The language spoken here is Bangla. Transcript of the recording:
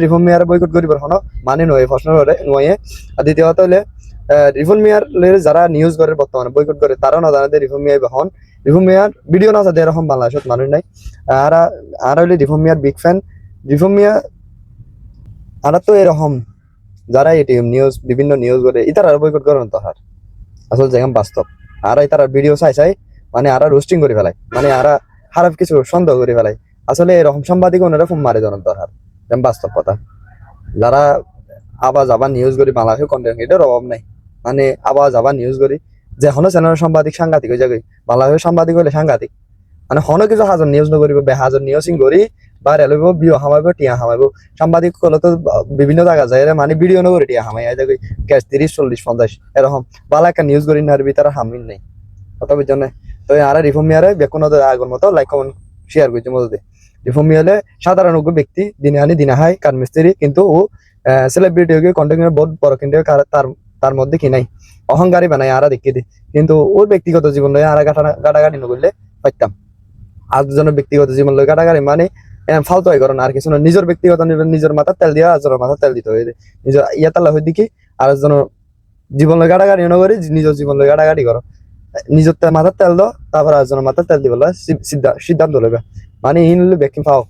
রিফর্ম মেয়ার বয়কট করিবার হনো মানে নয় প্রশ্ন নয়। আর দ্বিতীয় কথা হলে রিফর্ম মেয়ার যারা নিউজ করে বর্তমানে বয়কট করে তারাও না জানাতে রিফর্ম মেয়ার হন রিফর্ম মেয়ার ভিডিও না থাকে এরকম বাংলাদেশত মানুষ নাই। আর আর হইলে রিফর্ম মেয়ার বিগ ফ্যান রিফর্ম মেয়ার আর তো এরকম যারা এটি নিউজ বিভিন্ন নিউজ করে ইতারা বয়কট করেন তো আর আসলে যেমন বাস্তব আর তারা ভিডিও চাই চাই মানে আর রোস্টিং করে ফেলায় মানে আর খারাপ কিছু সন্দেহ করে ফেলায় আসলে এরকম সাংবাদিক ওনারা মারে জানান তো আর যেমন বাস্তব কথা যারা আবার যাবার নিউজ করি বাংলাদেশের কন্টেন্ট এটার অভাব নাই মানে আবার যাবার নিউজ করি যে হনো চ্যানেলের সাংবাদিক সাংঘাতিক হয়ে যাবে বাংলাদেশের সাংবাদিক হলে সাংঘাতিক মানে হনো কিছু হাজার নিউজ নকরিব হাজার নিউজিং করি বা রেলব বিও হামাইব টিয়া হামাইব সাংবাদিক কলে তো বিভিন্ন জায়গা যায় মানে ভিডিও নকরি টিয়া হামাই যাবে ক্যাশ 30 40 50 এরকম বালা একটা নিউজ করি নার ভিতরে হামিন নেই কথা বুঝছো না। তো আর রিফর্ম মিয়ারে বেকুন আগর মতো লাইক কমেন্ট শেয়ার করছে মধ্যে রিফর্ম মিয়ালে সাধারণ ব্যক্তি দিনে আনি দিনে হাই কার মিস্ত্রি কিন্তু ও সেলিব্রিটি হয়ে কন্টেন্ট বহুত বড় কিন্তু তার তার মধ্যে কি নাই অহংকারী বানায় আরা দেখিয়ে দিই কিন্তু ওর ব্যক্তিগত জীবন লয় আর গাটাগাটি নগরলে পাইতাম আর দুজনের ব্যক্তিগত জীবন লয় গাটাগাটি মানে ফালতু হয় করেন আর কিছু না নিজের ব্যক্তিগত নিজের মাথা তেল দিয়া আরেকজনের মাথা তেল দিতে হয় নিজের ইয়াতালা হয়ে দেখি আরেকজনের জীবন লয় গাটাগাটি নগরী নিজের জীবন লয় গাটাগাটি করো নিজের মাথার তেল দাও তারপর আরেকজনের মাথার তেল দিব সিদ্ধান্ত লইবে মানে ইন ব্যাকিং পাও